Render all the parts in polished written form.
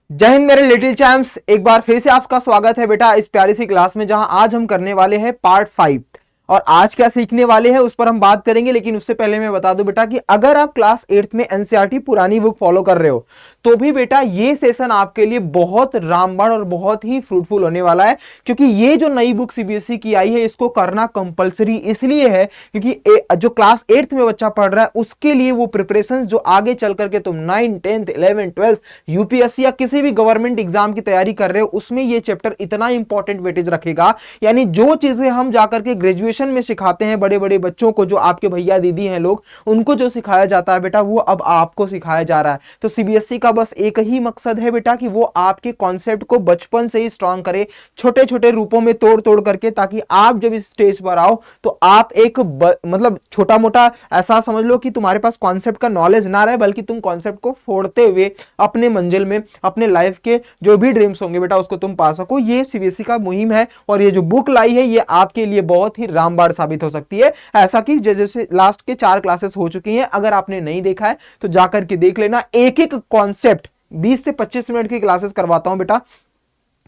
जय हिंद मेरे little champs. एक बार फिर से आपका स्वागत है बेटा इस प्यारी सी क्लास में, जहां आज हम करने वाले हैं पार्ट 5। और आज क्या सीखने वाले हैं उस पर हम बात करेंगे, लेकिन उससे पहले मैं बता दूं बेटा कि अगर आप क्लास 8th में एनसीईआरटी पुरानी बुक फॉलो कर रहे हो तो भी बेटा ये सेशन आपके लिए बहुत रामबाण और बहुत ही फ्रूटफुल होने वाला है, क्योंकि ये जो नई बुक सीबीएसई की आई है इसको करना कंपलसरी इसलिए है क्योंकि जो क्लास 8th में बच्चा पढ़ रहा है उसके लिए वो प्रिपरेशन जो आगे चल करके तुम 9th 10th 11th 12th UPSC या किसी भी गवर्नमेंट एग्जाम की तैयारी कर रहे हो उसमें ये चैप्टर इतना इंपॉर्टेंट वेटेज रखेगा। यानी जो चीजें हम जाकर के ग्रेजुएशन में सिखाते हैं बड़े बड़े बच्चों को, जो आपके भैया दीदी हैं लोग, उनको जो सिखाया जाता है बेटा वो अब आपको सिखाया जा रहा है। तो सीबीएसई का बस एक ही मकसद है बेटा कि वो आपके कॉन्सेप्ट को बचपन से ही स्ट्रांग करे, छोटे छोटे रूपों में तोड़ तोड़ करके, ताकि आप जब इस स्टेज पर आओ तो आप एक मतलब छोटा मोटा ऐसा समझ लो कि तुम्हारे पास कॉन्सेप्ट का नॉलेज ना रहे, बल्कि तुम कॉन्सेप्ट को फोड़ते हुए अपने मंजिल में, अपने लाइफ के जो भी ड्रीम्स होंगे बेटा उसको तुम पा सको। ये सीबीएसई का मुहिम है और ये जो बुक लाई है ये आपके लिए बहुत ही रामबाण साबित हो सकती है। ऐसा कि जैसे लास्ट के 4 क्लासेस हो चुकी हैं, अगर आपने नहीं देखा है तो जाकर के देख लेना। एक एक कॉन्सेप्ट 20 से 25 मिनट की क्लासेस करवाता हूं बेटा,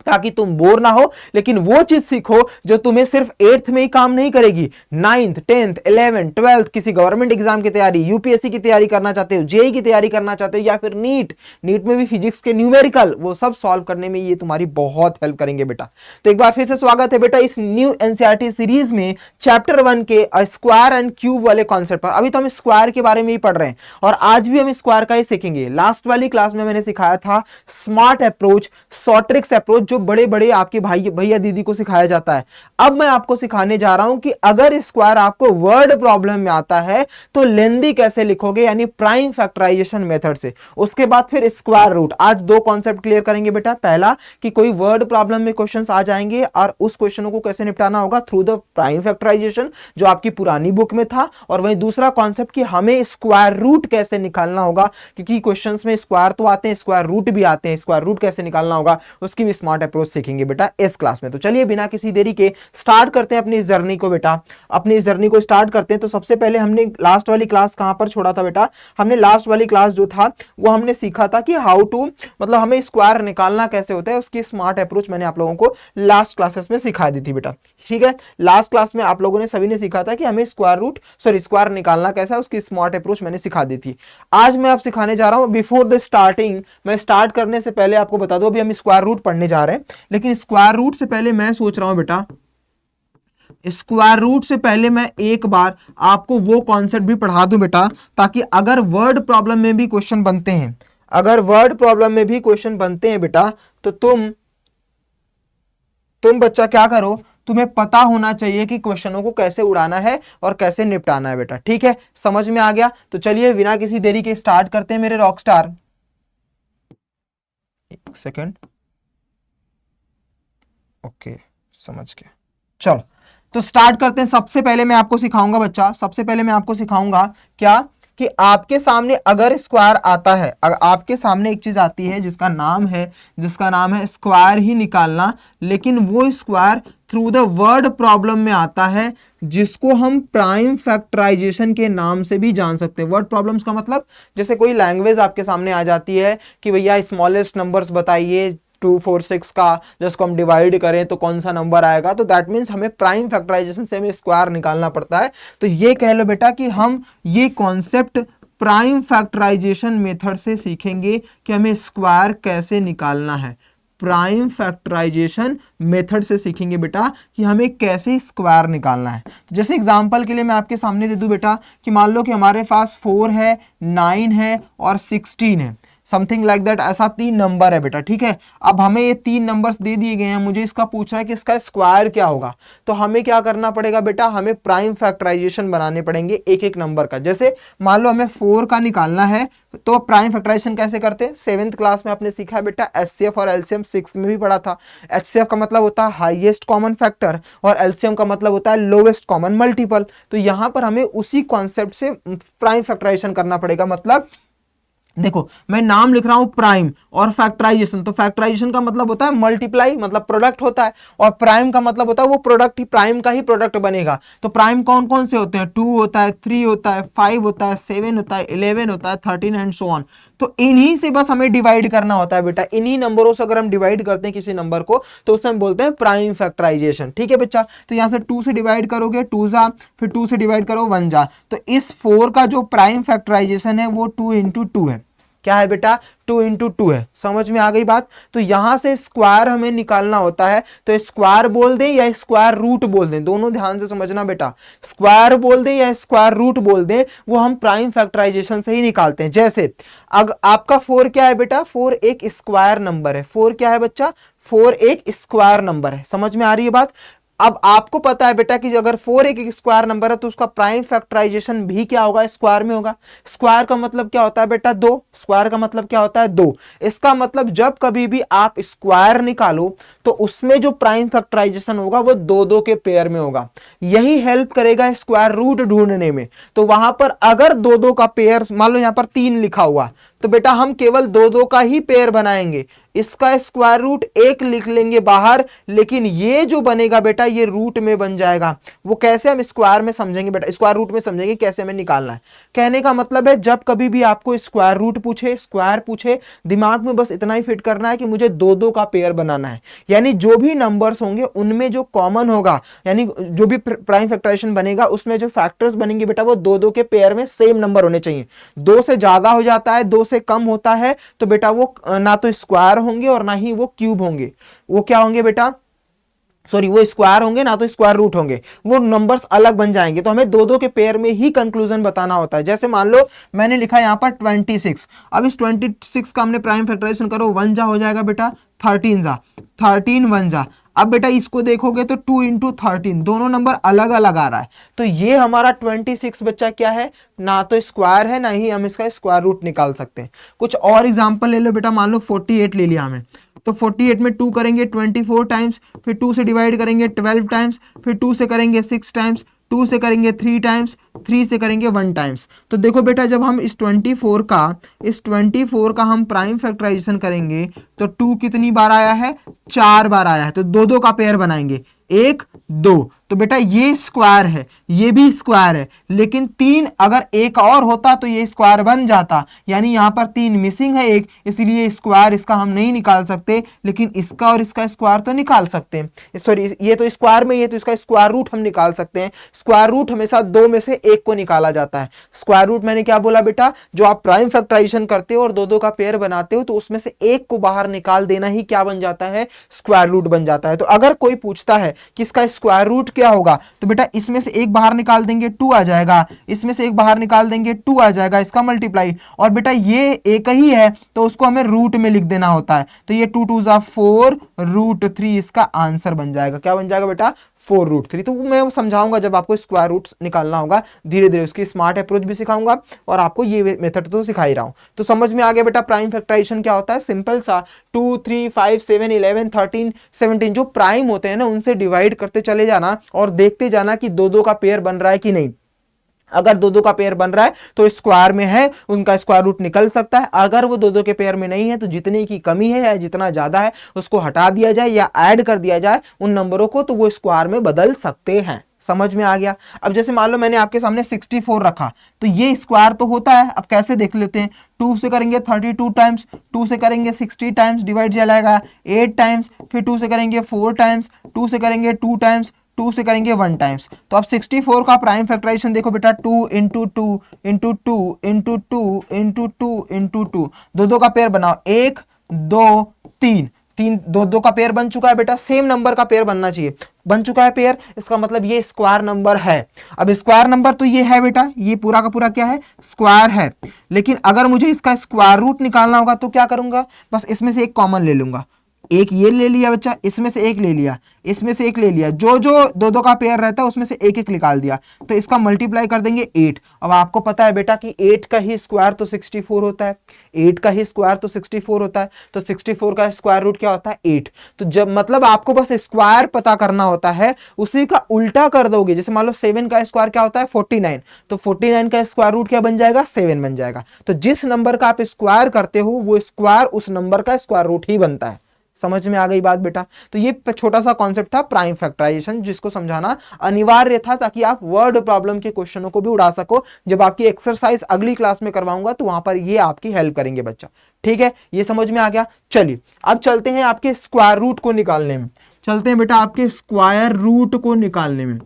ताकि तुम बोर ना हो, लेकिन वो चीज सीखो जो तुम्हें सिर्फ 8th में ही काम नहीं करेगी। 9th 10th 11th 12th किसी गवर्नमेंट एग्जाम की तैयारी, यूपीएससी की तैयारी करना चाहते हो, जेई की तैयारी करना चाहते हो, या फिर नीट में भी फिजिक्स के न्यूमेरिकल, वो सब सॉल्व करने में ये तुम्हारी बहुत हेल्प करेंगे बेटा। तो एक बार फिर से स्वागत है बेटा इस न्यू एनसीईआरटी सीरीज में चैप्टर 1 के स्क्वायर एंड क्यूब वाले कॉन्सेप्ट पर। अभी तो हम स्क्वायर के बारे में ही पढ़ रहे हैं और आज भी हम स्क्वायर का ही सीखेंगे। लास्ट वाली क्लास में मैंने सिखाया था स्मार्ट अप्रोच, सॉर्ट्रिक्स अप्रोच, जो बड़े बड़े आपके भाई भैया दीदी को सिखाया जाता है। अब मैं आपको सिखाने जा रहा हूं कि अगर स्क्वायर आपको वर्ड प्रॉब्लम में आता है तो लेंदी कैसे लिखोगे, यानी प्राइम फैक्टराइजेशन मेथड से। उसके बाद फिर स्क्वायर रूट। आज 2 कॉन्सेप्ट क्लियर करेंगे बेटा। पहला कि कोई वर्ड प्रॉब्लम में क्वेश्चंस आ जाएंगे और उस क्वेश्चनों को कैसे निपटाना होगा थ्रू द प्राइम फैक्टराइजेशन, जो आपकी पुरानी बुक में था। और वहीं दूसरा कॉन्सेप्ट कि हमें स्क्वायर रूट कैसे निकालना होगा, क्योंकि क्वेश्चंस में स्क्वायर तो आते हैं, स्क्वायर रूट भी आते हैं। स्क्वायर रूट कैसे निकालना होगा उसकी भी स्मार्ट अप्रोच सीखेंगे बेटा इस क्लास में। तो चलिए बिना किसी देरी के स्टार्ट करते हैं अपनी इस जर्नी को बेटा। अपनी इस जर्नी को स्टार्ट करते हैं। तो सबसे पहले हमने लास्ट वाली क्लास कहां पर छोड़ा था बेटा? हमने लास्ट वाली क्लास जो था वो हमने सीखा था कि हाउ टू, मतलब हमें स्क्वायर निकालना कैसे होता है, उसकी स्मार्ट अप्रोच मैंने आप लोगों को लास्ट क्लासेस में सिखा दी थी बेटा। ठीक है, लास्ट क्लास में आप लोगों ने सभी ने सीखा था कि हमें स्क्वायर निकालना कैसा है, उसकी स्मार्ट अप्रोच मैंने सिखा दी थी। आज मैं आप सिखाने जा रहा हूं। बिफोर द स्टार्टिंग, मैं स्टार्ट करने से पहले आपको बता दूं, अभी हम स्क्वायर रूट पढ़ने जा रहे हैं, लेकिन स्क्वायर रूट से पहले मैं सोच रहा हूं बेटा, स्क्वायर रूट से पहले मैं एक बार आपको वो कॉन्सेप्ट भी पढ़ा दूं बेटा, ताकि अगर वर्ड प्रॉब्लम में भी क्वेश्चन बनते हैं, अगर वर्ड प्रॉब्लम में भी क्वेश्चन बनते हैं बेटा, तो तुम बच्चा क्या करो, तुम्हें पता होना चाहिए कि क्वेश्चनों को कैसे उड़ाना है और कैसे निपटाना है बेटा। ठीक है, समझ में आ गया? तो चलिए बिना किसी देरी के स्टार्ट करते हैं मेरे रॉकस्टार। एक सेकेंड, ओके, समझ गया। चलो तो स्टार्ट करते हैं। सबसे पहले मैं आपको सिखाऊंगा बच्चा, सबसे पहले मैं आपको सिखाऊंगा क्या, कि आपके सामने अगर स्क्वायर आता है, अगर आपके सामने एक चीज आती है जिसका नाम है स्क्वायर ही निकालना, लेकिन वो square through the word problem में आता है, जिसको हम प्राइम फैक्टराइजेशन के नाम से भी जान सकते हैं। वर्ड प्रॉब्लम्स का मतलब, जैसे कोई लैंग्वेज आपके सामने आ जाती है कि भैया स्मॉलेस्ट नंबर्स बताइए 2 4 6 का, जिसको हम डिवाइड करें तो कौन सा नंबर आएगा, तो दैट मीन्स हमें प्राइम फैक्टराइजेशन से हमें स्क्वायर निकालना पड़ता है। तो ये कह लो बेटा कि हम ये कॉन्सेप्ट प्राइम फैक्टराइजेशन मेथड से सीखेंगे कि हमें स्क्वायर कैसे निकालना है। प्राइम फैक्टराइजेशन मेथड से सीखेंगे बेटा कि हमें कैसे स्क्वायर निकालना है। तो जैसे एग्जांपल के लिए मैं आपके सामने दे दूं बेटा कि मान लो कि हमारे पास 4 है, 9 है और 16 है, समथिंग लाइक दैट, ऐसा 3 नंबर है बेटा। ठीक है, अब हमें ये 3 नंबर्स दे दिए गए हैं, मुझे इसका पूछना है कि इसका स्क्वायर क्या होगा। तो हमें क्या करना पड़ेगा बेटा, हमें प्राइम फैक्टराइजेशन बनाने पड़ेंगे एक एक नंबर का। जैसे मान लो हमें 4 का निकालना है, तो प्राइम फैक्टराइजेशन कैसे करते हैं? 7th क्लास में आपने सीखा है बेटा, एचसीएफ और एलसीएम 6th में भी पढ़ा था। एचसीएफ का मतलब होता है हाईएस्ट कॉमन फैक्टर और एलसीएम का मतलब होता है लोवेस्ट कॉमन मल्टीपल। तो यहां पर हमें उसी कॉन्सेप्ट से प्राइम फैक्टराइजेशन करना पड़ेगा। मतलब देखो मैं नाम लिख रहा हूं प्राइम और फैक्टराइजेशन, तो फैक्टराइजेशन का मतलब होता है मल्टीप्लाई, मतलब प्रोडक्ट होता है, और प्राइम का मतलब होता है वो प्रोडक्ट ही, प्राइम का ही प्रोडक्ट बनेगा। तो प्राइम कौन कौन से होते हैं, 2 होता है, 3 होता है, 5 होता है, 7 होता है, 11 होता है, 13 एंड सो ऑन। तो इन्हीं से बस हमें डिवाइड करना होता है बेटा, इन्हीं नंबरों से अगर हम डिवाइड करते हैं किसी नंबर को तो उसमें हम बोलते हैं प्राइम फैक्टराइजेशन। ठीक है बच्चा, तो यहां से 2 से डिवाइड करोगे 2 जा, फिर 2 से डिवाइड करो 1 जा, तो इस 4 का जो प्राइम फैक्टराइजेशन है वो 2 इंटू 2 है। क्या है बेटा, 2 इंटू 2 है। समझ में आ गई बात। तो यहां से स्क्वायर हमें निकालना होता है, तो स्क्वायर बोल दें या स्क्वायर रूट बोल दें, दोनों ध्यान से समझना बेटा, स्क्वायर बोल दें या स्क्वायर रूट बोल दें, वो हम प्राइम फैक्टराइजेशन से ही निकालते हैं। जैसे अगर आपका 4 क्या है बेटा, 4 एक स्क्वायर नंबर है। 4 क्या है बच्चा, 4 एक स्क्वायर नंबर है। समझ में आ रही है बात। अब आपको पता है बेटा कि अगर 4 एक स्क्वायर नंबर है तो उसका प्राइम फैक्टराइजेशन भी क्या होगा, स्क्वायर में होगा। स्क्वायर का मतलब क्या होता है बेटा, 2। स्क्वायर का मतलब क्या होता है, 2। इसका मतलब जब कभी भी आप स्क्वायर निकालो तो उसमें जो प्राइम फैक्टराइजेशन होगा वो 2 के पेयर में होगा। यही हेल्प करेगा स्क्वायर रूट ढूंढने में। तो वहां पर अगर 2 का पेयर, मान लो यहां पर 3 लिखा हुआ, तो बेटा हम केवल 2 का ही पेयर बनाएंगे, इसका स्क्वायर रूट 1 लिख लेंगे बाहर, लेकिन ये जो बनेगा बेटा ये रूट में बन जाएगा। वो कैसे, हम स्क्वायर में समझेंगे बेटा, स्क्वायर रूट में समझेंगे कैसे हमें निकालना है। कहने का मतलब है जब कभी भी आपको स्क्वायर रूट पूछे, स्क्वायर पूछे, दिमाग में बस इतना ही फिट करना है कि मुझे 2 का पेयर बनाना है। यानी जो भी नंबर्स होंगे उनमें जो कॉमन होगा, यानी जो भी प्राइम फैक्टराइजेशन बनेगा उसमें जो फैक्टर्स बनेंगे बेटा वो 2 के पेयर में सेम नंबर होने चाहिए। 2 से ज्यादा हो जाता है, 2 से कम होता है, तो बेटा वो ना तो स्क्वायर होंगे और ना ही वो क्यूब होंगे। वो क्या होंगे बेटा, सॉरी, वो स्क्वायर होंगे ना तो स्क्वायर रूट होंगे, वो नंबर्स अलग बन जाएंगे। तो हमें 2 के पेयर में ही कंक्लूजन बताना होता है। जैसे मान लो मैंने लिखा यहां पर 26, अब इस 26 का हमने प्राइम फैक्टराइजेशन करो, 1 जा हो जाएगा बेटा, 13 जा, 13 1 जा। अब बेटा इसको देखोगे तो 2 इंटू 13, दोनों नंबर अलग अलग आ रहा है। तो ये हमारा 26 बच्चा क्या है, ना तो स्क्वायर है ना ही हम इसका स्क्वायर रूट निकाल सकते हैं। कुछ और एग्जांपल ले लो बेटा, मान लो 48 ले लिया हमें, तो 48 में 2 करेंगे 24 टाइम्स, फिर 2 से डिवाइड करेंगे 12 टाइम्स, फिर 2 से करेंगे 6 टाइम्स, 2 से करेंगे 3 टाइम्स, 3 से करेंगे 1 टाइम्स। तो देखो बेटा जब हम इस 24 का हम प्राइम फैक्टराइजेशन करेंगे तो 2 कितनी बार आया है, 4 बार आया है। तो 2 का पेयर बनाएंगे, 1 2। तो बेटा ये स्क्वायर है, ये भी स्क्वायर है, लेकिन 3 अगर एक और होता तो ये स्क्वायर बन जाता, यानी यहां पर 3 मिसिंग है एक, इसलिए स्क्वायर इसका हम नहीं निकाल सकते, लेकिन इसका और इसका स्क्वायर तो निकाल सकते हैं। सॉरी, ये तो स्क्वायर में, ये तो इसका स्क्वायर रूट हम निकाल सकते हैं। स्क्वायर रूट हमेशा 2 में से एक को निकाला जाता है। स्क्वायर रूट मैंने क्या बोला बेटा, जो आप प्राइम फैक्टराइजेशन करते हो और 2 का पेयर बनाते हो तो उसमें से एक को बाहर निकाल देना ही क्या बन जाता है, स्क्वायर रूट बन जाता है। तो अगर कोई पूछता है कि इसका स्क्वायर रूट क्या होगा, तो बेटा इसमें से एक बाहर निकाल देंगे 2 आ जाएगा, इसमें से एक बाहर निकाल देंगे 2 आ जाएगा, इसका मल्टीप्लाई, और बेटा ये एक ही है तो उसको हमें रूट में लिख देना होता है। तो ये 2 2 4 रूट 3 इसका आंसर बन जाएगा। क्या बन जाएगा बेटा, 4 रूट 3। तो मैं समझाऊंगा जब आपको स्क्वायर रूट निकालना होगा, धीरे धीरे उसकी स्मार्ट अप्रोच भी सिखाऊंगा और आपको ये मेथड तो सिखा ही रहा हूं। तो समझ में आ गया बेटा प्राइम फैक्टराइजेशन क्या होता है, सिंपल सा 2 3 5 7 11 13 17 जो प्राइम होते हैं ना उनसे डिवाइड करते चले जाना और देखते जाना कि 2 का पेयर बन रहा है कि नहीं। अगर 2 का पेयर बन रहा है तो स्क्वायर में है, उनका स्क्वायर रूट निकल सकता है। अगर वो 2 के पेयर में नहीं है तो जितने की कमी है या जितना ज्यादा है उसको हटा दिया जाए या ऐड कर दिया जाए उन नंबरों को, तो वो स्क्वायर में बदल सकते हैं। समझ में आ गया। अब जैसे मान लो मैंने आपके सामने 64 रखा, तो ये स्क्वायर तो होता है। अब कैसे देख लेते हैं, 2 से करेंगे 32 टाइम्स, 2 से करेंगे 60 टाइम्स, डिवाइड जाएगा 8 टाइम्स, फिर 2 से करेंगे 4 टाइम्स, 2 से करेंगे 2 टाइम्स, 2 से करेंगे 1 टाइम्स। तो अब 64 का प्राइम फैक्टराइजेशन देखो बेटा, 2 into 2 into 2 into 2 into 2 into 2, 2 का पेयर बनाओ, 1 2 3, 2 का पेयर बन चुका है बेटा। सेम नंबर का पेयर बनना चाहिए, बन चुका है पेयर, इसका मतलब ये स्क्वायर नंबर है। अब स्क्वायर नंबर तो ये है बेटा, ये पूरा का पूरा क्या है, स्क्वायर है। लेकिन अगर मुझे इसका स्क्वायर रूट निकालना होगा तो क्या करूंगा, बस इसमें से एक कॉमन ले लूंगा, एक ये ले लिया बच्चा, इसमें से एक ले लिया, इसमें से एक ले लिया, जो जो दो दो का पेयर रहता है उसमें से एक एक निकाल दिया, तो इसका मल्टीप्लाई कर देंगे 8। अब आपको पता है बेटा कि 8 का ही स्क्वायर तो 64 होता है, 8 का ही स्क्वायर तो 64 होता है, तो 64 का स्क्वायर रूट क्या होता है 8। तो जब मतलब आपको बस स्क्वायर पता करना होता है, उसी का उल्टा कर दोगे। जैसे मान लो 7 का स्क्वायर क्या होता है 49, तो 49 का स्क्वायर रूट क्या बन जाएगा 7 बन जाएगा। तो जिस नंबर का आप स्क्वायर करते हो वो स्क्वायर उस नंबर का स्क्वायर रूट ही बनता है। समझ में आ गई बात बेटा? तो ये छोटा सा कॉन्सेप्ट था प्राइम फैक्टराइजेशन, जिसको समझाना अनिवार्य था ताकि आप वर्ड प्रॉब्लम के क्वेश्चनों को भी उड़ा सको। जब आपकी एक्सरसाइज अगली क्लास में करवाऊंगा तो वहां पर ये आपकी हेल्प करेंगे बच्चा। ठीक है, ये समझ में आ गया। चलिए अब चलते हैं आपके स्क्वायर रूट को निकालने में। चलते हैं बेटा आपके स्क्वायर रूट को निकालने में,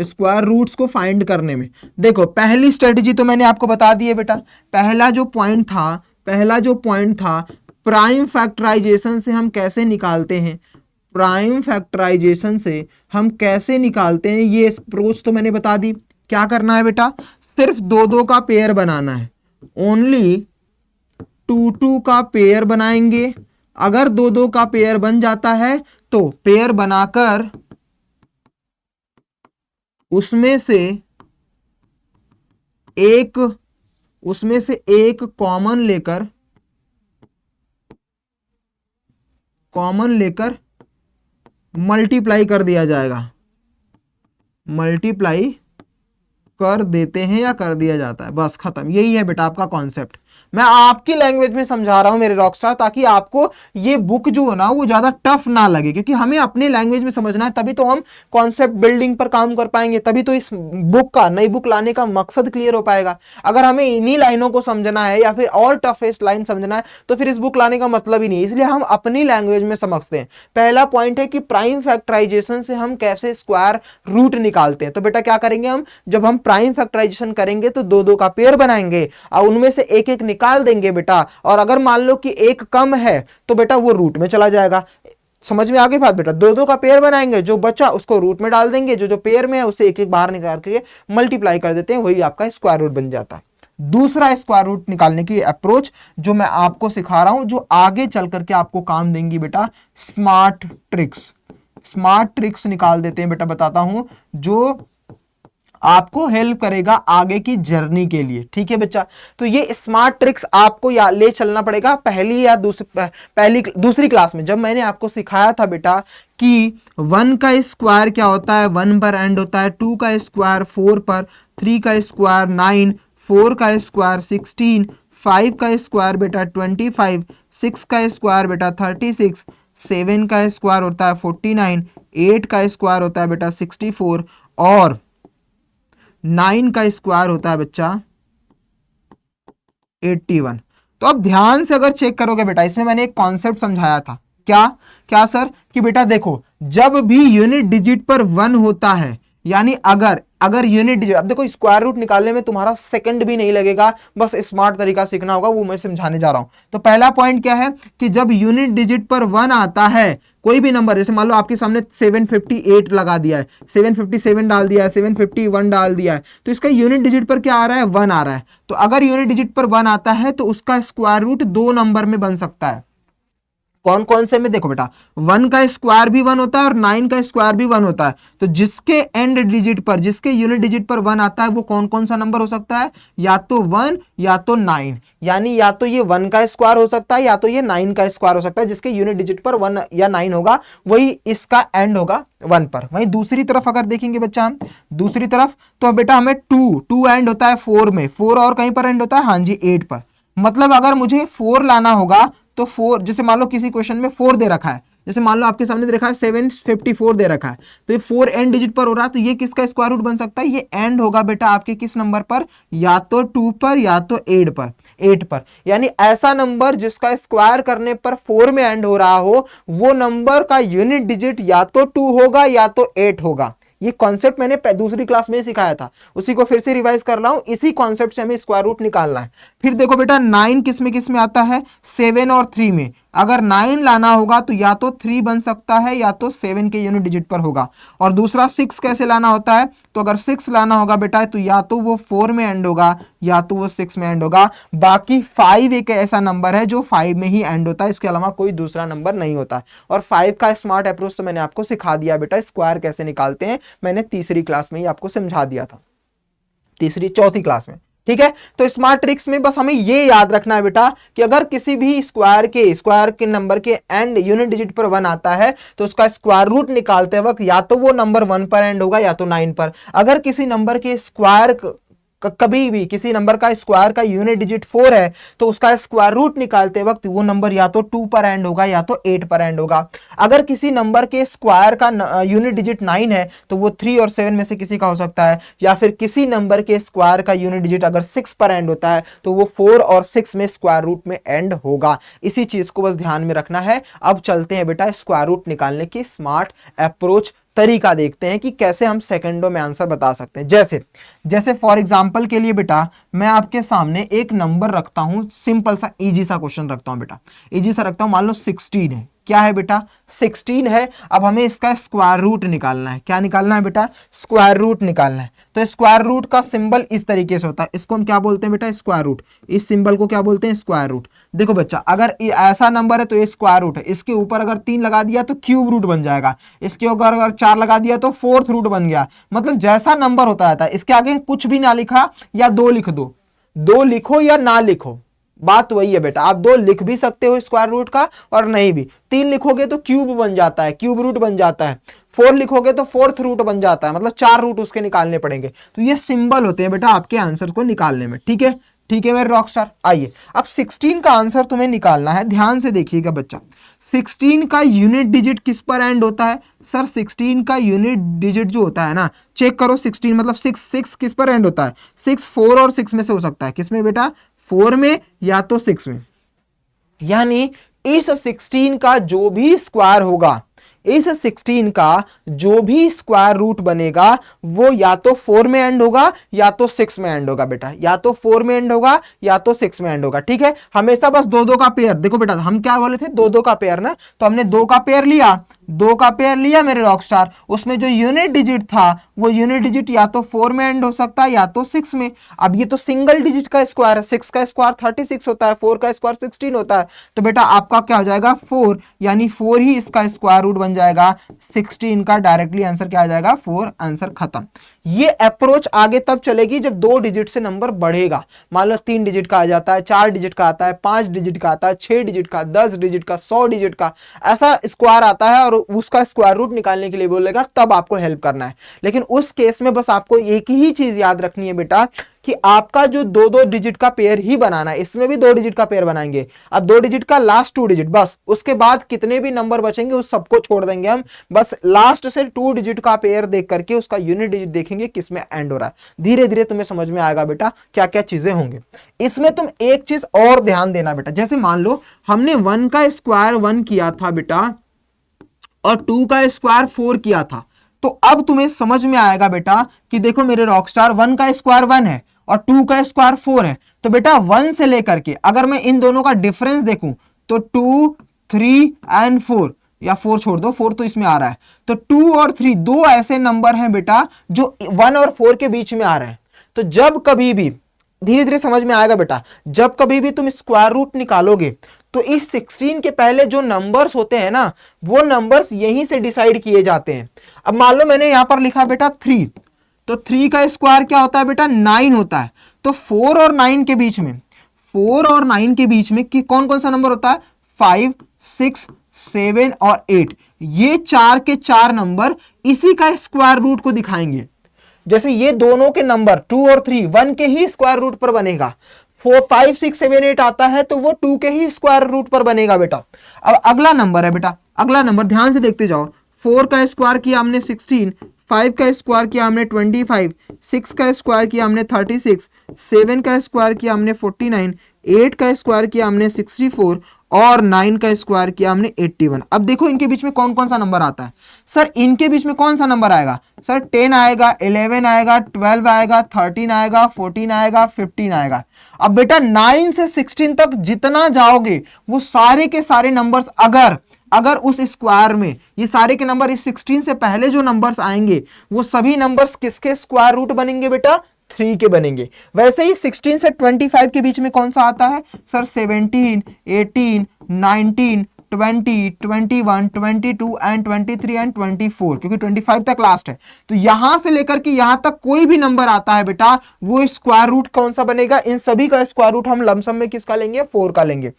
स्क्वायर रूट्स को फाइंड करने में। देखो पहली स्ट्रेटजी तो मैंने आपको बता दी है बेटा। पहला जो पॉइंट था प्राइम फैक्टराइजेशन से हम कैसे निकालते हैं, प्राइम फैक्टराइजेशन से हम कैसे निकालते हैं, ये अप्रोच तो मैंने बता दी। क्या करना है बेटा, सिर्फ दो दो का पेयर बनाना है, ओनली 2 का पेयर बनाएंगे। अगर दो दो का पेयर बन जाता है तो पेयर बनाकर उसमें से एक कॉमन लेकर मल्टीप्लाई कर दिया जाएगा, मल्टीप्लाई कर देते हैं या कर दिया जाता है, बस खत्म। यही है बेटा आपका कॉन्सेप्ट। मैं आपकी लैंग्वेज में समझा रहा हूं मेरे रॉकस्टार, ताकि आपको ये बुक जो है ना वो ज्यादा टफ ना लगे, क्योंकि हमें अपनी लैंग्वेज में समझना है, तभी तो हम कॉन्सेप्ट बिल्डिंग पर काम कर पाएंगे, तभी तो इस बुक का, नई बुक लाने का मकसद क्लियर हो पाएगा। अगर हमें इन्हीं लाइनों को समझना है या फिर और टफेस्ट लाइन समझना है तो फिर इस बुक लाने का मतलब ही नहीं। इसलिए हम अपनी लैंग्वेज में समझते हैं। पहला पॉइंट है कि प्राइम फैक्टराइजेशन से हम कैसे स्क्वायर रूट निकालते हैं। तो बेटा क्या करेंगे हम, जब हम प्राइम फैक्टराइजेशन करेंगे तो दो दो का पेयर बनाएंगे और उनमें से एक एक निकाल देंगे बेटा। और अगर मान लो कि एक कम है तो बेटा वो रूट में चला जाएगा। समझ में आ गई बात बेटा? दो दो का पेयर बनाएंगे, जो बचा उसको रूट में डाल देंगे, जो जो पेयर में है उसे एक एक बाहर निकाल के मल्टीप्लाई कर देते हैं, वही आपका स्क्वायर रूट बन जाता है। दूसरा स्क्वायर रूट निकालने की अप्रोच जो मैं आपको सिखा रहा हूं, जो आगे चल करके आपको काम देंगी बेटा, स्मार्ट ट्रिक्स। स्मार्ट ट्रिक्स निकाल देते हैं बेटा, बताता हूं, जो आपको हेल्प करेगा आगे की जर्नी के लिए। ठीक है बच्चा? तो ये स्मार्ट ट्रिक्स आपको ले चलना पड़ेगा पहली या दूसरी क्लास में, जब मैंने आपको सिखाया था बेटा कि 1 का स्क्वायर क्या होता है, 1 पर एंड होता है, 2 का स्क्वायर 4 पर, 3 का स्क्वायर 9, 4 का स्क्वायर 16, 5 का स्क्वायर बेटा 25, 6 का स्क्वायर बेटा 36, 7 का स्क्वायर होता है 49, 8 का स्क्वायर होता है बेटा 64 और 9 का स्क्वायर होता है बच्चा 81। तो अब ध्यान से अगर चेक करोगे बेटा, इसमें मैंने एक कॉन्सेप्ट समझाया था। क्या सर? कि बेटा देखो, जब भी यूनिट डिजिट पर 1 होता है, यानी अगर यूनिट डिजिट, अब देखो स्क्वायर रूट निकालने में तुम्हारा सेकंड भी नहीं लगेगा, बस स्मार्ट तरीका सीखना होगा, वो मैं समझाने जा रहा हूं। तो पहला पॉइंट क्या है कि जब यूनिट डिजिट पर 1 आता है, कोई भी नंबर, जैसे मान लो आपके सामने 758 लगा दिया है, 757 डाल दिया है, 751 डाल दिया है, तो इसका यूनिट डिजिट पर क्या आ रहा है 1 आ रहा है। तो अगर यूनिट डिजिट पर 1 आता है तो उसका स्क्वायर रूट 2 नंबर में बन सकता है। कौन कौन से में? देखो बेटा, 1 का स्क्वायर भी 1 होता है और 9 का स्क्वायर भी 1 होता है। तो जिसके एंड डिजिट पर, जिसके यूनिट डिजिट पर 1 आता है, वो कौन कौन सा नंबर हो सकता है? या तो 1 या तो 9, यानी या तो ये 1 का स्क्वायर हो सकता है या तो ये 9 का स्क्वायर हो सकता है। जिसके यूनिट डिजिट पर 1 या 9 होगा वही इसका एंड होगा 1 पर। वहीं दूसरी तरफ अगर देखेंगे बच्चा हम, दूसरी तरफ तो बेटा हमें 2 एंड होता है 4 में, 4 और कहीं पर एंड होता है, हाँ जी 8 पर। मतलब अगर मुझे 4 लाना होगा तो 4, जैसे मान लो किसी क्वेश्चन में 4 दे रखा है, जैसे मान लो आपके सामने दे रखा है 754 दे रखा है, तो ये 4 एंड डिजिट पर हो रहा है, तो ये किसका स्क्वायर रूट बन सकता है? ये एंड होगा बेटा आपके किस नंबर पर? या तो 2 पर या तो 8 पर। यानी ऐसा नंबर जिसका स्क्वायर करने पर 4 में एंड हो रहा हो, वो नंबर का यूनिट डिजिट या तो 2 होगा या तो 8 होगा। ये कॉन्सेप्ट मैंने दूसरी क्लास में सिखाया था, उसी को फिर से रिवाइज कर रहा हूं। इसी कॉन्सेप्ट से हमें स्क्वायर रूट निकालना है। फिर देखो बेटा 9 किस में आता है? 7 और 3 में। अगर 9 लाना होगा तो या तो 3 बन सकता है या तो 7 के यूनिट डिजिट पर होगा। और दूसरा 6 कैसे लाना होता है, तो अगर 6 लाना होगा बेटा तो या तो वो 4 में एंड होगा या तो वो 6 में एंड होगा। बाकी 5 एक ऐसा नंबर है जो 5 में ही एंड होता है, इसके अलावा कोई दूसरा नंबर नहीं होता। और 5 का स्मार्ट अप्रोच तो मैंने आपको सिखा दिया बेटा, स्क्वायर कैसे निकालते हैं मैंने तीसरी क्लास में ही आपको समझा दिया था, तीसरी चौथी क्लास में। ठीक है, तो स्मार्ट ट्रिक्स में बस हमें ये याद रखना है बेटा कि अगर किसी भी स्क्वायर के नंबर के एंड यूनिट डिजिट पर 1 आता है तो उसका स्क्वायर रूट निकालते वक्त या तो वो नंबर 1 पर एंड होगा या तो 9 पर। अगर किसी नंबर के स्क्वायर कभी भी किसी नंबर का स्क्वायर का यूनिट डिजिट 4 है तो उसका स्क्वायर रूट निकालते वक्त वो नंबर या तो 2 पर एंड होगा या तो 8 पर एंड होगा। अगर किसी नंबर के स्क्वायर का यूनिट डिजिट 9 है तो वो 3 और 7 में से किसी का हो सकता है, या फिर किसी नंबर के स्क्वायर का यूनिट डिजिट अगर 6 पर एंड होता है तो वो 4 और 6 में स्क्वायर रूट में एंड होगा। इसी चीज को बस ध्यान में रखना है। अब चलते हैं बेटा स्क्वायर रूट निकालने की स्मार्ट अप्रोच तरीका देखते हैं कि कैसे हम सेकंडों में आंसर बता सकते हैं। जैसे फॉर एग्जांपल के लिए बेटा मैं आपके सामने एक नंबर रखता हूं, सिंपल सा इजी सा क्वेश्चन रखता हूं बेटा, इजी सा रखता हूं। मान लो 16 है, क्या है बेटा 16 है। अब हमें इसका स्क्वायर रूट निकालना है। क्या निकालना है बेटा, स्क्वायर रूट निकालना है। तो स्क्वायर रूट का सिंबल इस तरीके से होता है, इसको हम क्या बोलते हैं बेटा, स्क्वायर रूट। इस सिंबल को क्या बोलते हैं, स्क्वायर रूट। देखो बच्चा अगर ऐसा नंबर है तो ये स्क्वायर रूट है, इसके ऊपर अगर 3 लगा दिया तो क्यूब रूट बन जाएगा, इसके ऊपर अगर 4 लगा दिया तो फोर्थ रूट बन गया। मतलब जैसा नंबर होता रहता है, इसके आगे कुछ भी ना लिखा या 2 लिख दो, 2 लिखो या ना लिखो, बात वही है बेटा। आप 2 लिख भी सकते हो स्क्वायर रूट का और नहीं भी। 3 लिखोगे तो क्यूब बन जाता है, क्यूब रूट बन जाता है। 4 लिखोगे तो फोर्थ रूट बन जाता है, मतलब 4 रूट उसके निकालने पड़ेंगे। तो ये सिंबल होते हैं बेटा आपके आंसर को निकालने में। ठीक है, ठीक है मेरे रॉकस्टार। आइए अब 16 का आंसर तुम्हें निकालना है। ध्यान से देखिएगा बच्चा, 16 का यूनिट डिजिट किस पर एंड होता है। सर 16 का यूनिट डिजिट जो होता है ना, चेक करो 16 मतलब 6 किस पर एंड होता है, 6 4 और 6 में से हो सकता है। किस में बेटा, 4 में या तो 6 में। यानी इस 16 का जो भी स्क्वायर होगा, इस 16 का जो भी स्क्वायर रूट बनेगा वो या तो 4 में एंड होगा या तो 6 में एंड होगा बेटा, या तो 4 में एंड होगा या तो 6 में एंड होगा। ठीक है, हमेशा बस 2-2 का पेयर। देखो बेटा हम क्या बोले थे, 2-2 का पेयर ना, तो हमने 2 का पेयर लिया, 2 का पेयर लिया मेरे रॉकस्टार। उसमें जो यूनिट डिजिट था वो यूनिट डिजिट या तो 4 में एंड हो सकता है या तो 6 में। अब ये तो सिंगल डिजिट का स्क्वायर है, 6 का स्क्वायर 36 होता है, 4 का स्क्वायर 16 होता है। तो बेटा आपका क्या हो जाएगा 4, यानी 4 ही इसका स्क्वायर रूट बन जाएगा। 16 का डायरेक्टली आंसर क्या आ जाएगा, 4। आंसर खत्म। ये अप्रोच आगे तब चलेगी जब 2 डिजिट से नंबर बढ़ेगा। मान लो 3 डिजिट का आ जाता है, 4 डिजिट का आता है, 5 डिजिट का आता है, 6 डिजिट का, 10 डिजिट का, 100 डिजिट का, ऐसा स्क्वायर आता है और उसका स्क्वायर रूट निकालने के लिए बोलेगा, तब आपको हेल्प करना है। लेकिन उस केस में बस आपको एक ही चीज याद रखनी है बेटा कि आपका जो 2-2 डिजिट का पेयर ही बनाना है। इसमें भी 2 डिजिट का पेयर बनाएंगे। अब 2 डिजिट का लास्ट 2 डिजिट, बस उसके बाद कितने भी नंबर बचेंगे उस सबको छोड़ देंगे हम। बस लास्ट से 2 डिजिट का पेयर देख करके उसका यूनिट डिजिट देखेंगे किसमें एंड हो रहा है। धीरे धीरे तुम्हें समझ में आएगा बेटा क्या क्या चीजें होंगे। इसमें तुम एक चीज और ध्यान देना बेटा, जैसे मान लो हमने 1 का स्क्वायर 1 किया था बेटा और 2 का स्क्वायर 4 किया था, तो अब तुम्हें समझ में आएगा बेटा कि देखो मेरे रॉकस्टार 1 का स्क्वायर 1 है और 2 का स्क्वायर 4 है। तो बेटा 1 से लेकर के अगर मैं इन दोनों का डिफरेंस देखूं तो 2, 3 एंड 4, या 4 छोड़ दो, 4 तो इसमें आ रहा है। तो 2 और 3 दो ऐसे नंबर हैं बेटा जो 1 और 4 के बीच में आ रहे हैं। तो जब कभी भी, धीरे धीरे समझ में आएगा बेटा, जब कभी भी तुम स्क्वायर रूट निकालोगे तो इस 16 के पहले जो नंबर्स होते हैं ना, वो नंबर्स यहीं से डिसाइड किए जाते हैं। अब मान लो मैंने यहां पर लिखा बेटा 3, तो 3 का स्क्वायर क्या होता है बेटा, 9 होता है। तो 4 और 9 के बीच में, 4 और 9 के बीच में कि कौन कौन सा नंबर होता है, 5, 6, 7 और 8। ये 4 के 4 नंबर इसी का स्क्वायर रूट को दिखाएंगे। जैसे ये दोनों के नंबर 2 और 3 1 के ही स्क्वायर रूट पर बनेगा। 4, 5, 6, 7, 8 आता है तो वो 2 के ही स्क्वायर रूट पर बनेगा बेटा। अब अगला नंबर है बेटा, अगला नंबर ध्यान से देखते जाओ। 4 का स्क्वायर किया हमने 16, 5 का स्क्वायर किया हमने 25, 6 का स्क्वायर किया हमने 36, 7 का स्क्वायर किया हमने 49, 8 का स्क्वायर किया हमने 64 और 9 का स्क्वायर किया हमने 81। अब देखो इनके बीच में कौन कौन सा नंबर आता है। सर इनके बीच में कौन सा नंबर आएगा? सर 10 आएगा, 11 आएगा, 12 आएगा, 13 आएगा, 14 आएगा, 15 आएगा। अब बेटा 9 से 16 तक जितना जाओगे वो सारे के सारे नंबर्स अगर उस स्क्वायर में ये सारे के नंबर इस 16 से पहले जो नंबर्स आएंगे वो सभी नंबर्स किसके स्क्वायर रूट बनेंगे बेटा? 3 के बनेंगे। वैसे ही 16 से 25 के बीच में कौन सा आता है? सर 17, 18, 19, 20, 21, 22 एंड 23 एंड 24, क्योंकि 25 तक लास्ट है। तो यहां से लेकर के यहां तक कोई भी नंबर आता है बेटा वो स्क्वायर रूट कौन सा बनेगा? इन सभी का स्क्वायर रूट हम लमसम में किसका लेंगे? 4 का लेंगे।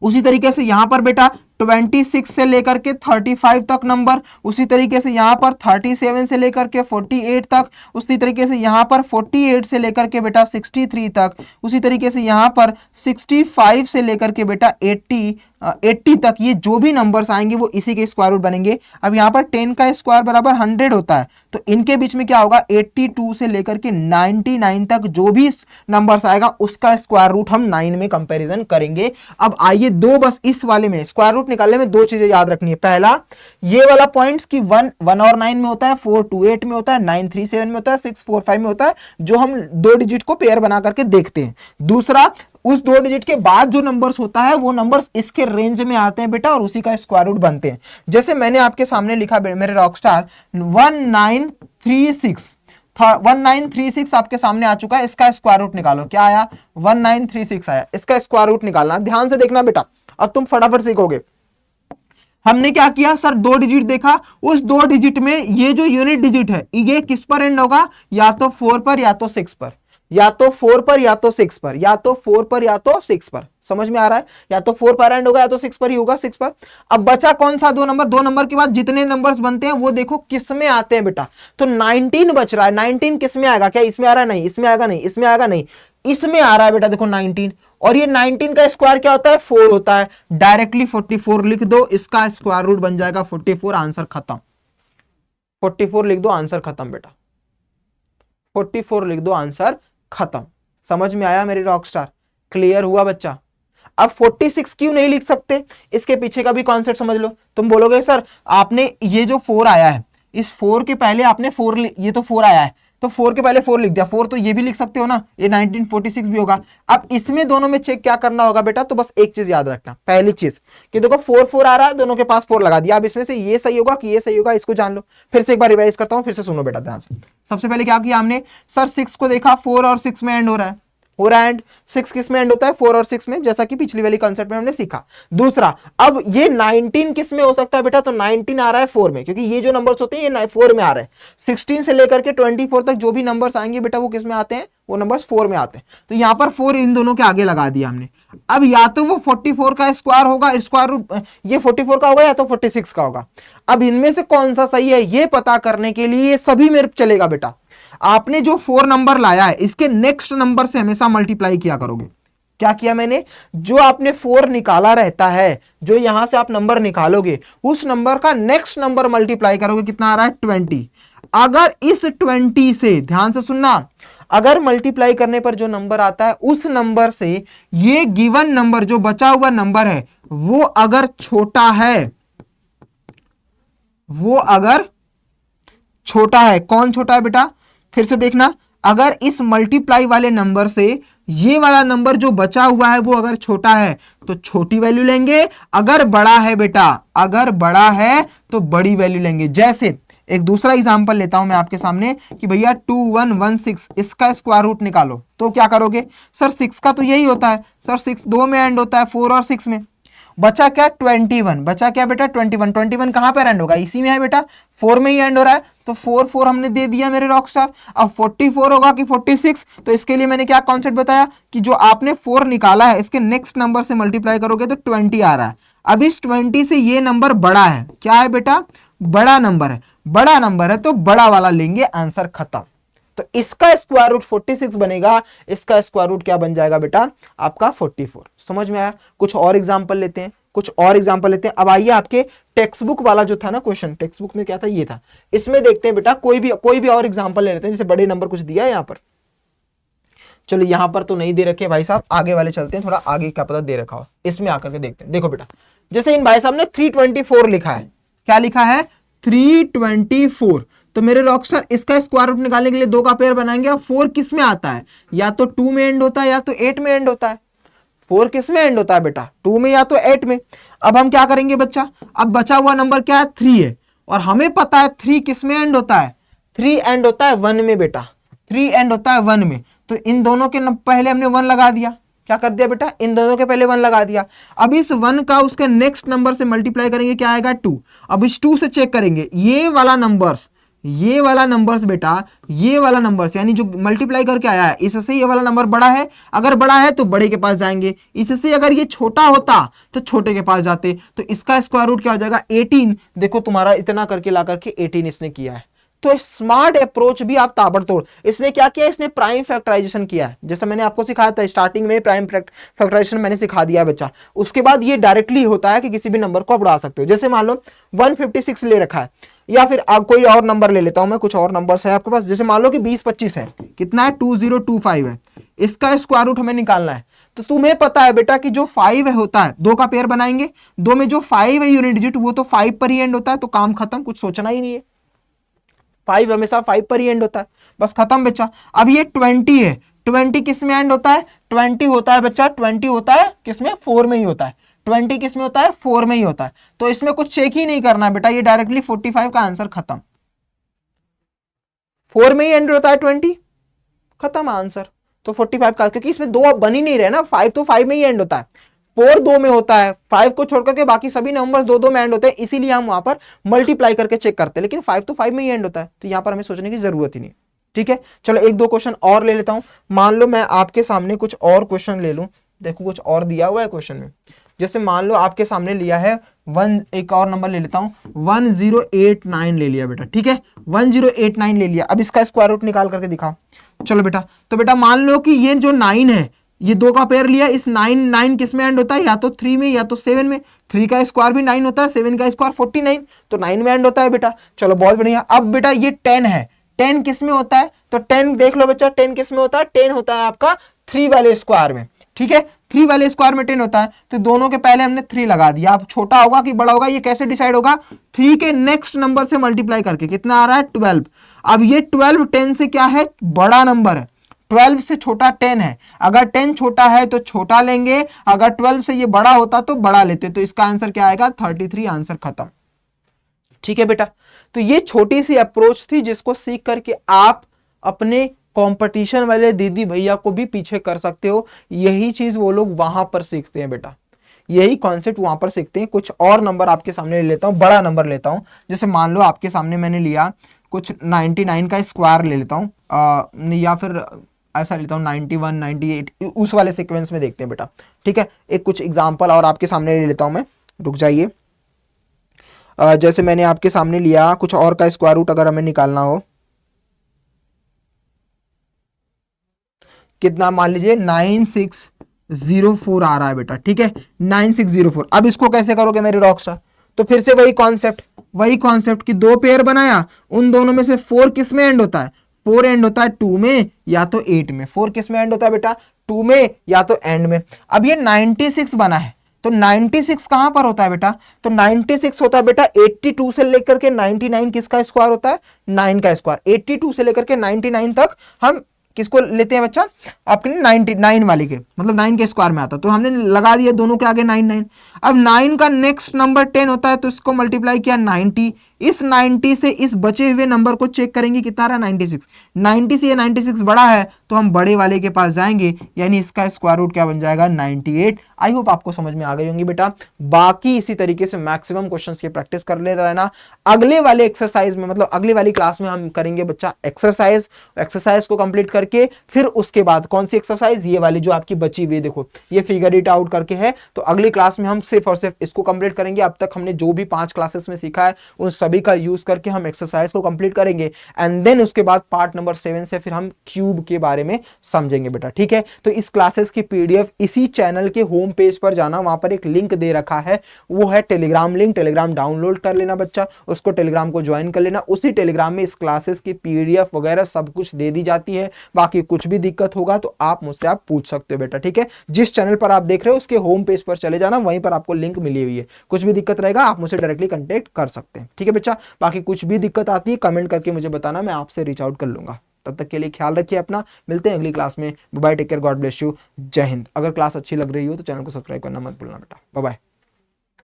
उसी तरीके से यहां पर बेटा 26 से लेकर के 35 तक नंबर, उसी तरीके से यहां पर 37 से लेकर के 48 तक, उसी तरीके से यहां पर 48 से लेकर के बेटा 63 तक, उसी तरीके से यहां पर 65 से लेकर के बेटा 80 तक, ये जो भी नंबर्स आएंगे वो इसी के स्क्वायर रूट बनेंगे। अब यहां पर 10 का स्क्वायर बराबर 100 होता है, तो इनके बीच में क्या होगा? 82 से लेकर के 99 तक जो भी नंबर्स आएगा उसका स्क्वायर रूट हम 9 में कंपैरिजन करेंगे। अब आइए दो बस इस वाले में स्क्वायर रूट निकालने में दो चीजें याद रखनी है। पहला ये वाला पॉइंट्स की 1 और 9 में होता है, 4 2 8 में होता है, 9 3 7 में होता है, 6 4 5 में होता है, जो हम 2 डिजिट को पेयर बना करके देखते हैं। दूसरा उस 2 डिजिट के बाद जो नंबर्स होता है वो नंबर्स इसके रेंज में आते हैं बेटा और उसी का स्क्वायर रूट बनते हैं। जैसे मैंने आपके सामने लिखा मेरे रॉकस्टार 1936 आपके सामने आ चुका है, इसका स्क्वायर रूट निकालो। क्या आया? 1936 आया। इसका स्क्वायर रूट निकालना, ध्यान से देखना बेटा, अब तुम फटाफट सीखोगे। हमने क्या किया? सर 2 डिजिट देखा, उस 2 डिजिट में ये जो यूनिट डिजिट है ये किस पर एंड होगा? या तो 4 पर या तो 6 पर, या तो 4 पर या तो 6 पर, या तो 4 पर या तो 6 पर। समझ में आ रहा है? या तो 4 पर एंड होगा या तो 6 पर ही होगा, 6 पर। अब बचा कौन सा? 2 नंबर। 2 नंबर के बाद जितने नंबर्स बनते हैं वो देखो किस में आते हैं बेटा। तो 19 बच रहा है। 19 किस में आएगा? क्या इसमें आ रहा है? नहीं। इसमें आएगा? नहीं। इसमें आएगा? नहीं। इसमें आ रहा है बेटा, देखो 19। और ये 19 का स्क्वायर क्या होता है? 4 होता है। डायरेक्टली 44 लिख दो, इसका स्क्वायर रूट बन जाएगा 44। आंसर खत्म। 44 लिख दो, आंसर खत्म बेटा। 44 लिख दो, आंसर खत्म। समझ में आया मेरी रॉकस्टार? क्लियर हुआ बच्चा? अब 46 क्यों नहीं लिख सकते? इसके पीछे का भी कॉन्सेप्ट समझ लो। तुम बोलोगे सर आपने ये जो 4 आया है, इस 4 के पहले आपने 4, ये तो 4 आया है तो 4 के पहले 4 लिख दिया। 4 तो ये भी लिख सकते हो ना, ये 1946 भी होगा। अब इसमें दोनों में चेक क्या करना होगा बेटा? तो बस एक चीज याद रखना, पहली चीज कि देखो 4 4 आ रहा है, दोनों के पास 4 लगा दिया। अब इसमें से ये सही होगा कि ये सही होगा, इसको जान लो। फिर से एक बार रिवाइज करता हूं, फिर से सुनो बेटा ध्यान से। सबसे पहले क्या किया हमने? सर 6 को देखा, 4 और 6 में एंड हो रहा है, हो रहा है एंड। 6 किस में एंड होता है? 4 और 6 में, जैसा कि पिछली वाली कॉन्सेप्ट में हमने सीखा। दूसरा, अब ये 19 किस में हो सकता है बेटा? तो 19 आ रहा है 4 में, क्योंकि ये जो नंबर्स होते हैं ये 4 में आ रहे हैं। 16 से लेकर के 24 तक जो भी नंबर्स आएंगे बेटा वो किस में आते हैं? वो नंबर्स 4 में आते हैं। तो यहां पर 4 इन दोनों के आगे लगा दिया हमने। अब या तो वो 44 का स्क्वायर होगा, स्क्वायर रूट ये 44 का होगा, या तो 46 का होगा। अब इनमें से कौन सा सही है ये पता करने के लिए सभी में चलेगा बेटा। आपने जो 4 नंबर लाया है इसके नेक्स्ट नंबर से हमेशा मल्टीप्लाई किया करोगे। क्या किया मैंने? जो आपने 4 निकाला रहता है, जो यहां से आप नंबर निकालोगे उस नंबर का नेक्स्ट नंबर मल्टीप्लाई करोगे। कितना आ रहा है? 20। अगर इस 20 से, ध्यान से सुनना, अगर मल्टीप्लाई करने पर जो नंबर आता है उस नंबर से ये गिवन नंबर जो बचा हुआ नंबर है वो अगर छोटा है, वो अगर छोटा है, कौन छोटा है बेटा? फिर से देखना, अगर इस मल्टीप्लाई वाले नंबर से ये वाला नंबर जो बचा हुआ है वो अगर छोटा है तो छोटी वैल्यू लेंगे, अगर बड़ा है बेटा, अगर बड़ा है तो बड़ी वैल्यू लेंगे। जैसे एक दूसरा एग्जांपल लेता हूं मैं आपके सामने कि भैया 2116 इसका स्क्वायर रूट निकालो। तो क्या करोगे? सर 6 का तो यही होता है, सर 6 2 में एंड होता है, 4 और 6 में। बचा क्या? 21। बचा क्या बेटा? 21 कहां पर एंड होगा? इसी में है बेटा, 4 में ही एंड हो रहा है, तो 4 4 हमने दे दिया मेरे रॉकस्टार। अब 44 होगा कि 46? तो इसके लिए मैंने क्या कॉन्सेप्ट बताया कि जो आपने 4 निकाला है इसके नेक्स्ट नंबर से मल्टीप्लाई करोगे तो 20 आ रहा है। अब इस 20 से ये नंबर बड़ा है। क्या है बेटा? बड़ा नंबर है। बड़ा नंबर है तो बड़ा वाला लेंगे, आंसर खत्म। तो इसका स्क्वायर रूट 46 बनेगा, इसका स्क्वायर रूट क्या बन जाएगा बेटा? आपका 44। समझ में आया? कुछ और एग्जांपल लेते हैं। कुछ और एग्जांपल लेते हैं। अब आइए आपके टेक्स्ट बुक वाला जो था ना क्वेश्चन, टेक्स्ट बुक में क्या था, ये था, इसमें देखते हैं बेटा कोई भी और एग्जांपल ले लेते हैं। जैसे बड़े नंबर कुछ दिया है यहाँ पर, चलो यहाँ पर तो नहीं दे रखे भाई साहब, आगे वाले चलते हैं, थोड़ा आगे क्या पता दे रखा हो, इसमें आकर के देखते हैं। देखो बेटा जैसे इन भाई साहब ने 324 लिखा है, क्या लिखा है 324, तो मेरे रॉकस्टार इसका स्क्वायर रूट निकालने के लिए 2 का पेयर बनाएंगे। अब 4 किस में आता है, या तो 2 में एंड होता है या तो 8 में एंड होता है। 4 किस में एंड होता है बेटा, 2 में या तो 8 में। अब हम क्या करेंगे बच्चा, अब बचा हुआ नंबर क्या है 3 है, और हमें पता है 3 किस में एंड होता है, 3 एंड होता है 1 में बेटा, 3 एंड होता है 1 में। तो इन दोनों के पहले हमने 1 लगा दिया, क्या कर दिया बेटा, इन दोनों के पहले 1 लगा दिया। अब इस 1 का उसके नेक्स्ट नंबर से मल्टीप्लाई करेंगे, क्या आएगा 2। अब इस 2 से चेक करेंगे ये वाला नंबर्स बेटा, ये वाला नंबर्स यानी जो मल्टीप्लाई करके आया है, इससे ये वाला नंबर बड़ा है, अगर बड़ा है तो बड़े के पास जाएंगे, इससे अगर ये छोटा होता तो छोटे के पास जाते। तो इसका स्क्वायर रूट क्या हो जाएगा 18। देखो तुम्हारा इतना करके ला करके 18 इसने किया है। तो स्मार्ट अप्रोच भी आप ताबड़तोड़, इसने क्या किया, इसने प्राइम फैक्टराइजेशन किया है, जैसा मैंने आपको सिखाया था स्टार्टिंग में, प्राइम फैक्टराइजेशन मैंने सिखा दिया बच्चा। उसके बाद ये डायरेक्टली होता है कि किसी भी नंबर को आप उड़ा सकते हो। जैसे मान लो 156 ले रखा है, या फिर कोई और नंबर ले लेता हूं मैं, कुछ और नंबर्स है आपके पास। जैसे मान लो कि 2025 है, कितना है 2025 है, इसका स्क्वायर रूट हमें निकालना है। तो तुम्हें पता है बेटा कि जो 5 है होता है, 2 का पेयर बनाएंगे, 2 में जो 5 है यूनिट डिजिट वो तो 5 पर ही एंड होता है, तो काम खत्म, कुछ सोचना ही नहीं है, 5 हमेशा 5 पर ही एंड होता है, बस खत्म बच्चा। अब ये 20 है, 20 किस में एंड होता है, 20 होता है बच्चा, 20 होता है किसमें, 4 में ही होता है। 20 किस में होता है, 4 में ही होता है। तो इसमें कुछ चेक ही नहीं करना है बेटा, ये डायरेक्टली 45 का आंसर खत्म, 4 में ही एंड होता है 20, खत्म आंसर। तो 45 का, क्योंकि इसमें 2 अब बन ही नहीं रहे ना, 5 तो 5 में ही एंड होता है, 4 2 में होता है, 5 को छोड़कर के बाकी सभी नंबर्स 2 2 में एंड होते हैं, इसीलिए हम वहां पर मल्टीप्लाई करके चेक करते हैं। लेकिन 5 तो 5 में ही एंड होता है, तो यहां पर हमें सोचने की जरूरत ही नहीं। ठीक है, चलो 1-2 क्वेश्चन और ले लेता हूं। मान लो मैं आपके सामने कुछ और क्वेश्चन ले लूं, देखो कुछ और दिया हुआ है क्वेश्चन में। जैसे मान लो आपके सामने लिया है एक और नंबर ले लेता हूं, 1089 ले लिया बेटा। ठीक है, 1089 ले लिया। अब इसका स्क्वायर रूट निकाल करके दिखाओ। चलो बेटा, तो बेटा मान लो कि ये जो 9 है, ये 2 का पेयर लिया, इस 9 किस में एंड होता है, या तो 3 में या तो 7 में। 3 का स्क्वायर भी 9 होता है, 7 का स्क्वायर 49, तो 9 में एंड होता है बेटा। चलो बहुत बढ़िया। अब बेटा ये 10 है, 10 किस में होता है, तो 10 देख लो बच्चा, 10 किस में होता है, 10 होता है आपका 3 वाले स्क्वायर में। ठीक है, 3 वाले स्क्वायर में 10 होता है, तो दोनों के पहले हमने 3 लगा दिया। अब छोटा होगा कि बड़ा होगा ये कैसे डिसाइड होगा, 3 के नेक्स्ट नंबर से मल्टीप्लाई करके, कितना आ रहा है 12। अब ये 12 10 से क्या है, बड़ा नंबर है, 12 से छोटा 10 है। अगर 10 छोटा है तो छोटा लेंगे, अगर 12 से ये बड़ा होता तो बड़ा लेते। तो इसका आंसर क्या आएगा 33, आंसर खत्म। ठीक है बेटा, तो ये छोटी सी अप्रोच थी जिसको सीख करके आप अपने कंपटीशन वाले दीदी भैया को भी पीछे कर सकते हो। यही चीज वो लोग वहां पर सीखते हैं बेटा, यही कॉन्सेप्ट वहां पर सीखते हैं। कुछ और नंबर आपके सामने ले लेता हूं, बड़ा नंबर लेता हूं। जैसे मान लो आपके सामने मैंने लिया कुछ 99 का स्क्वायर ले लेता हूं, या फिर ऐसा लेता हूं 91 98, उस वाले सीक्वेंस में देखते हैं बेटा। ठीक है, एक कुछ एग्जांपल और आपके सामने ले लेता हूं मैं, रुक जाइए। जैसे मैंने आपके सामने लिया कुछ और का स्क्वायर रूट अगर हमें निकालना हो, कितना मान लीजिए 9604 आ रहा है बेटा। ठीक है, 9604। अब इसको कैसे करोगे मेरे रॉकस्टार, तो फिर से वही कॉन्सेप्ट कि 2 पेयर बनाया, उन दोनों में से 4 किस में एंड होता है, 4 एंड होता है 2 में या तो 8 में। 4 किस में एंड होता है बेटा, 2 में या तो एंड में। अब ये 96 बना है, तो 96 कहां पर होता है बेटा, तो 96 होता है बेटा 82 से लेकर के 99 किसका स्क्वायर होता है, 9 का स्क्वायर। 82 से लेकर के 99 तक हम किसको लेते हैं बच्चा, आपके 99 वाले के, मतलब 9 के स्क्वायर में आता, तो हमने लगा दिया दोनों के आगे 9 9। अब 9 का नेक्स्ट नंबर 10 होता है, तो इसको मल्टीप्लाई किया 90। इस 90 से इस बचे हुए नंबर को चेक करेंगे, कितना रहा 96। 90 से ये 96 बड़ा है, तो हम बड़े वाले के पास जाएंगे, यानी इसका स्क्वायर रूट क्या बन जाएगा 98। आई होप आपको समझ में आ गई होंगी बेटा। बाकी इसी तरीके से मैक्सिमम क्वेश्चंस की प्रैक्टिस कर लेते रहना। अगले वाले एक्सरसाइज में, मतलब अगले वाली क्लास में हम करेंगे बच्चा एक्सरसाइज को कंप्लीट करके फिर उसके बाद कौन सी एक्सरसाइज, ये वाली जो आपकी बची हुई, देखो ये फिगर इट आउट करके है। तो अगली क्लास में हम सिर्फ और सिर्फ इसको कंप्लीट करेंगे। अब तक हमने जो भी 5 क्लासेस में सीखा है उन सभी का यूज करके हम एक्सरसाइज को कंप्लीट करेंगे, एंड देन उसके बाद पार्ट नंबर 7 से फिर हम क्यूब के बारे में समझेंगे बेटा। ठीक है, तो इस क्लासेस की पीडीएफ इसी चैनल के होम होम पेज पर जाना, वहां पर एक लिंक दे रखा है, वो है टेलीग्राम लिंक। टेलीग्राम डाउनलोड कर लेना बच्चा, उसको टेलीग्राम को ज्वाइन कर लेना। उसी टेलीग्राम में इस क्लासेस की पीडीएफ वगैरह सब कुछ दे दी जाती है। बाकी कुछ भी दिक्कत होगा तो आप मुझसे आप पूछ सकते हो बेटा, ठीक है। जिस चैनल पर आप देख रहे हो उसके होम पेज पर चले जाना, वहीं पर आपको लिंक मिली हुई है। कुछ भी दिक्कत रहेगा आप मुझसे डायरेक्टली कांटेक्ट कर सकते हैं, ठीक है बच्चा। बाकी कुछ भी दिक्कत आती है कमेंट करके मुझे बताना, मैं आपसे रीच आउट कर लूंगा। तब तक के लिए ख्याल रखिए अपना, मिलते हैं अगली क्लास में। Bye, take care, God bless you, जय हिंद। अगर क्लास अच्छी लग रही हो तो चैनल को सब्सक्राइब करना मत भूलना बेटा। Bye bye.